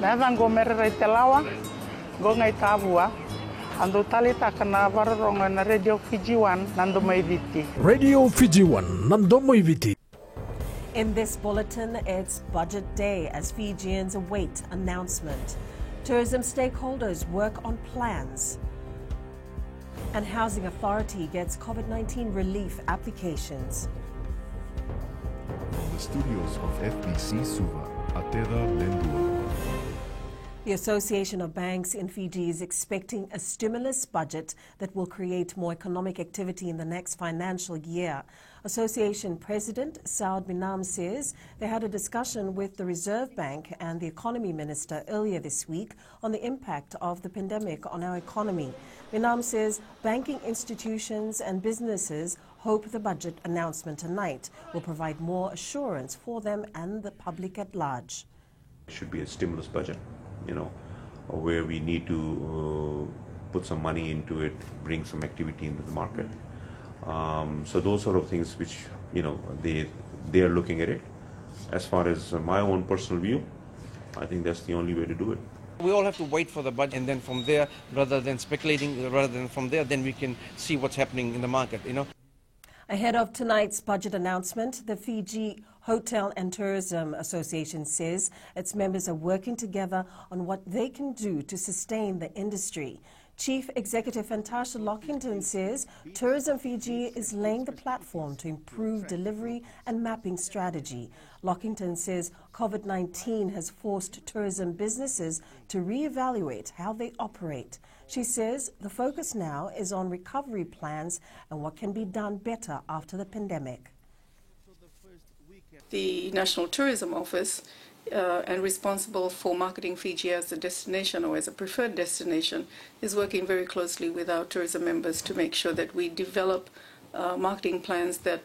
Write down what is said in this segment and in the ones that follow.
Nathan go merere te lawa, go ngai tavua, ando talita kana vararonga na Radio Fiji One, nando maiviti. Radio Fiji One, nando maiviti. In this bulletin, it's budget day as Fijians await announcement. Tourism stakeholders work on plans. And Housing Authority gets COVID-19 relief applications. From the studios of FBC Suva, Ateda Lendua. The Association of Banks in Fiji is expecting a stimulus budget that will create more economic activity in the next financial year. Association President Saud Minam says they had a discussion with the Reserve Bank and the Economy Minister earlier this week on the impact of the pandemic on our economy. Minam says banking institutions and businesses hope the budget announcement tonight will provide more assurance for them and the public at large. It should be a stimulus budget, where we need to put some money into it, bring some activity into the market. So those sort of things which, they are looking at it. As far as my own personal view, I think that's the only way to do it. We all have to wait for the budget, and then from there, rather than from there, then we can see what's happening in the market, Ahead of tonight's budget announcement, the Fiji Hotel and Tourism Association says its members are working together on what they can do to sustain the industry. Chief Executive Fantasha Lockington says Tourism Fiji is laying the platform to improve delivery and mapping strategy. Lockington says COVID-19 has forced tourism businesses to reevaluate how they operate. She says the focus now is on recovery plans and what can be done better after the pandemic. The National Tourism Office and responsible for marketing Fiji as a destination or as a preferred destination is working very closely with our tourism members to make sure that we develop marketing plans that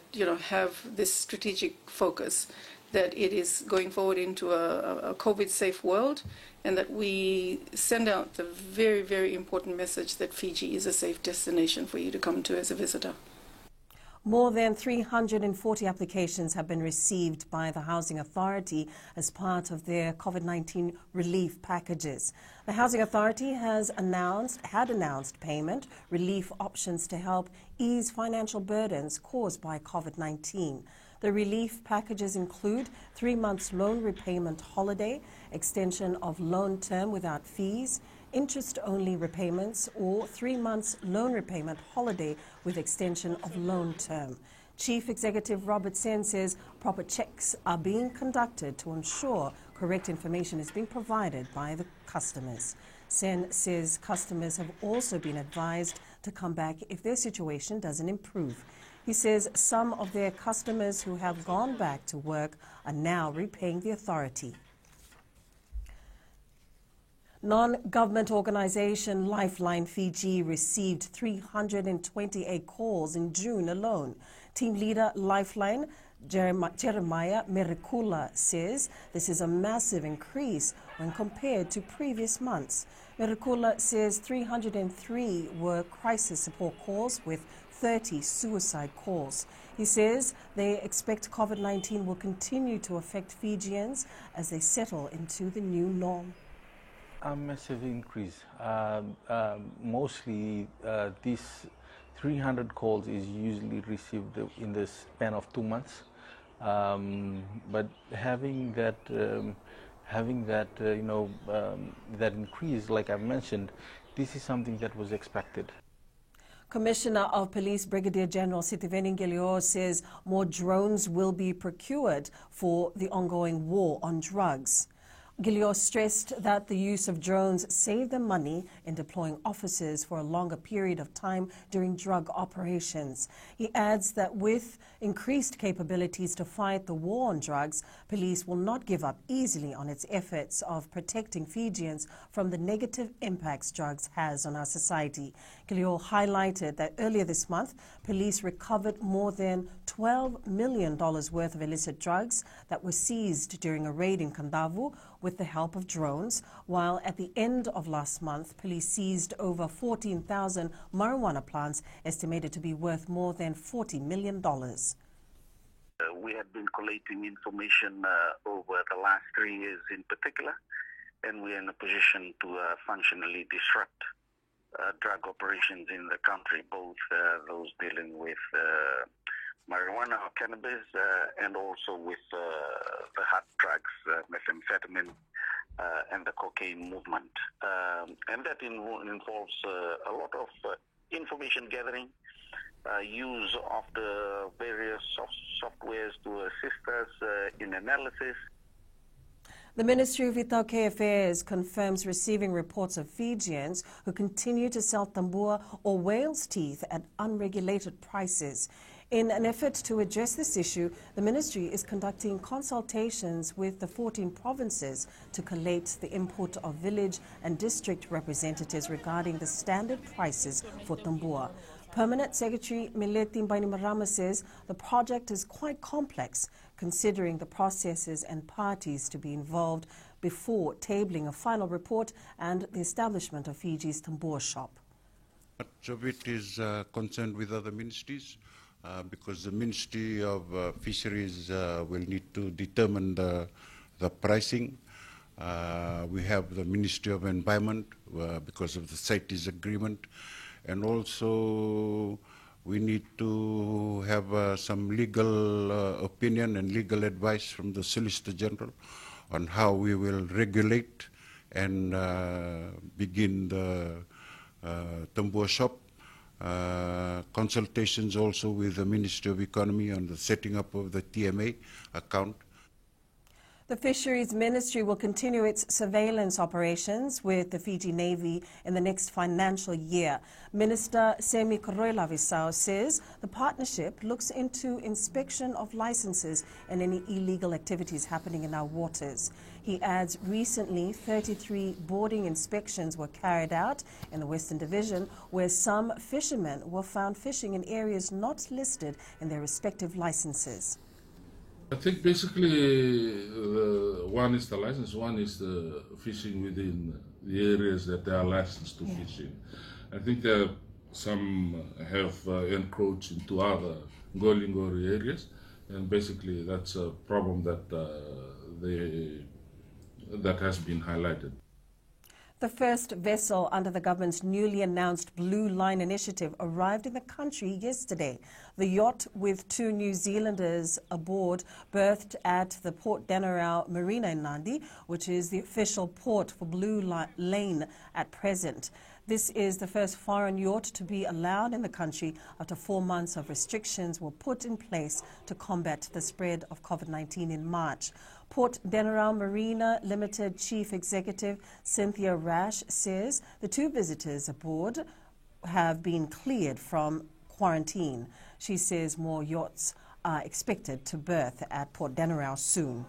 have this strategic focus, that it is going forward into a COVID-safe world, and that we send out the very, very important message that Fiji is a safe destination for you to come to as a visitor. More than 340 applications have been received by the Housing Authority as part of their COVID-19 relief packages. The Housing Authority had announced payment relief options to help ease financial burdens caused by COVID-19. The relief packages include 3 months loan repayment holiday, extension of loan term without fees, interest-only repayments, or 3 months loan repayment holiday with extension of loan term. Chief Executive Robert Sen says proper checks are being conducted to ensure correct information is being provided by the customers. Sen says customers have also been advised to come back if their situation doesn't improve. He says some of their customers who have gone back to work are now repaying the authority. Non-government organization Lifeline Fiji received 328 calls in June alone. Team leader Lifeline, Jeremiah Merikula, says this is a massive increase when compared to previous months. Merikula says 303 were crisis support calls with 30 suicide calls. He says they expect COVID-19 will continue to affect Fijians as they settle into the new norm. A massive increase. Mostly these 300 calls is usually received in the span of 2 months. But having that that increase, like I mentioned, this is something that was expected. Commissioner of Police Brigadier General Sitiveni Ngelior says more drones will be procured for the ongoing war on drugs. Ngelior stressed that the use of drones save them money in deploying officers for a longer period of time during drug operations. He adds that with increased capabilities to fight the war on drugs, police will not give up easily on its efforts of protecting Fijians from the negative impacts drugs has on our society. Ngelior highlighted that earlier this month, police recovered more than $12 million worth of illicit drugs that were seized during a raid in Kandavu with the help of drones, while at the end of last month, police seized over 14,000 marijuana plants estimated to be worth more than $40 million. We have been collating information over the last 3 years in particular, and we're in a position to functionally disrupt drug operations in the country, both those dealing with marijuana or cannabis, and also with the hard drugs, methamphetamine, and the cocaine movement. And that involves a lot of information gathering, use of the various softwares to assist us in analysis. The Ministry of Itauke Affairs confirms receiving reports of Fijians who continue to sell tambua or whale's teeth at unregulated prices. In an effort to address this issue, the ministry is conducting consultations with the 14 provinces to collate the input of village and district representatives regarding the standard prices for tambua. Permanent Secretary Mileti Bainimarama says the project is quite complex, considering the processes and parties to be involved before tabling a final report and the establishment of Fiji's tambua shop. Much of it is concerned with other ministries because the Ministry of Fisheries will need to determine the pricing. We have the Ministry of Environment because of the CITES agreement. And also, we need to have some legal opinion and legal advice from the Solicitor General on how we will regulate and begin the tambua shop. Consultations also with the Ministry of Economy on the setting up of the TMA account. The Fisheries Ministry will continue its surveillance operations with the Fiji Navy in the next financial year. Minister Semi Koroila-Visao says the partnership looks into inspection of licenses and any illegal activities happening in our waters. He adds recently 33 boarding inspections were carried out in the Western Division, where some fishermen were found fishing in areas not listed in their respective licenses. I think basically one is the license, one is the fishing within the areas that they are licensed to fish in. I think some have encroached into other Ngolingori areas, and basically that's a problem that that has been highlighted. The first vessel under the government's newly announced Blue Line initiative arrived in the country yesterday. The yacht with 2 New Zealanders aboard berthed at the Port Denarau Marina in Nadi, which is the official port for Blue Lane at present. This is the first foreign yacht to be allowed in the country after 4 months of restrictions were put in place to combat the spread of COVID-19 in March. Port Denarau Marina Limited Chief Executive Cynthia Rash says the 2 visitors aboard have been cleared from quarantine. She says more yachts are expected to berth at Port Denarau soon.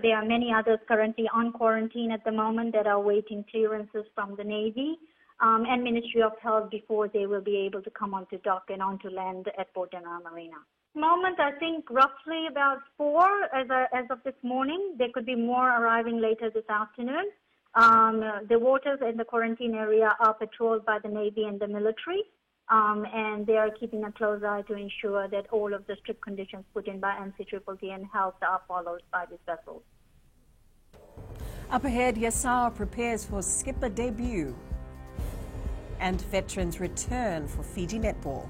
There are many others currently on quarantine at the moment that are awaiting clearances from the Navy and Ministry of Health before they will be able to come onto dock and onto land at Port Denarau Marina. Moment, I think roughly about 4 as of this morning. There could be more arriving later this afternoon. The waters in the quarantine area are patrolled by the Navy and the military, and they are keeping a close eye to ensure that all of the strict conditions put in by NCCCC and Health are followed by these vessels. Up ahead, Yasawa prepares for skipper debut, and veterans return for Fiji netball.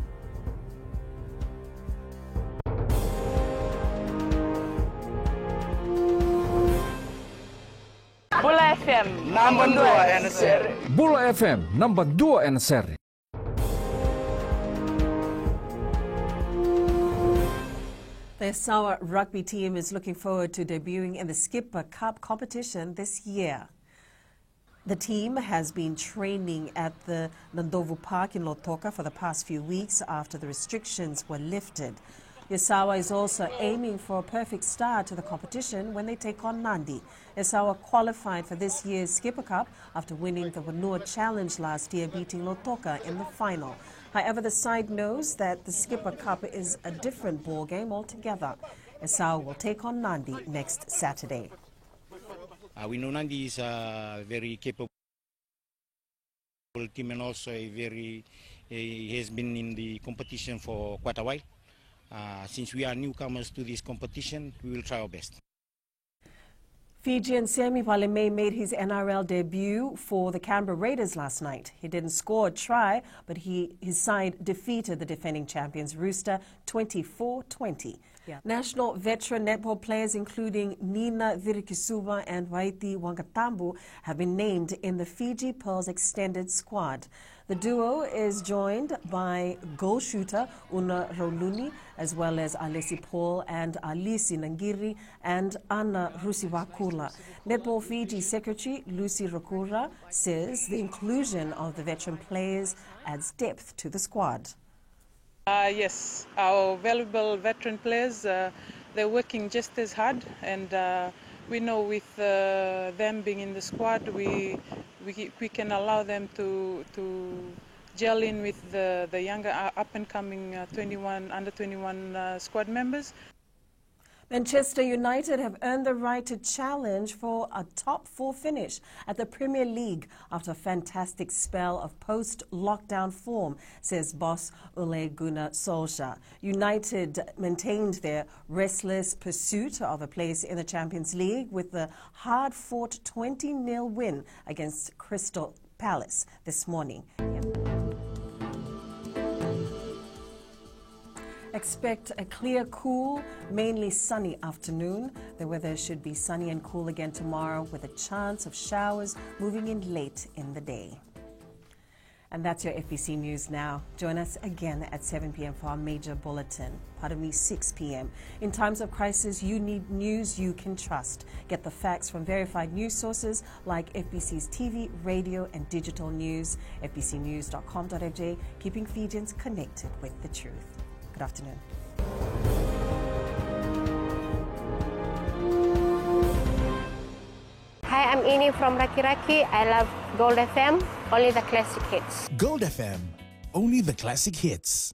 Bula FM, number 2 NSR. Bula FM, number 2 NSR. The Yasawa rugby team is looking forward to debuting in the Skipper Cup competition this year. The team has been training at the Nandovu Park in Lautoka for the past few weeks after the restrictions were lifted. Yasawa is also aiming for a perfect start to the competition when they take on Nandi. Yasawa qualified for this year's Skipper Cup after winning the Vanua Challenge last year, beating Lautoka in the final. However, the side knows that the Skipper Cup is a different ballgame altogether. Yasawa will take on Nandi next Saturday. We know Nandi is a very capable team and also he has been in the competition for quite a while. Since we are newcomers to this competition, we will try our best. Fijian Semi Valemei made his NRL debut for the Canberra Raiders last night. He didn't score a try, but his side defeated the defending champions Rooster 24-20. National veteran netball players including Nina Virikisuva and Waiti Wangatambu have been named in the Fiji Pearls extended squad. The duo is joined by goal shooter Una Rauluni, as well as Alessi Paul and Alisi Nangiri and Anna Rusiwakula. Netball Fiji Secretary Lucy Rokura says the inclusion of the veteran players adds depth to the squad. Yes, our valuable veteran players, they're working just as hard, and we know with them being in the squad, we can allow them to gel in with the younger up-and-coming under 21 squad members. Manchester United have earned the right to challenge for a top 4 finish at the Premier League after a fantastic spell of post-lockdown form, says boss Ole Gunnar Solskjaer. United maintained their restless pursuit of a place in the Champions League with the hard-fought 20-0 win against Crystal Palace this morning. Expect a clear, cool, mainly sunny afternoon. The weather should be sunny and cool again tomorrow with a chance of showers moving in late in the day. And that's your FBC News now. Join us again at 7 p.m. for our major bulletin. Pardon me, 6 p.m. In times of crisis, you need news you can trust. Get the facts from verified news sources like FBC's TV, radio, and digital news. FBCnews.com.fj, keeping Fijians connected with the truth. Good afternoon. Hi, I'm Ini from Raki Raki. I love Gold FM, only the classic hits. Gold FM, only the classic hits.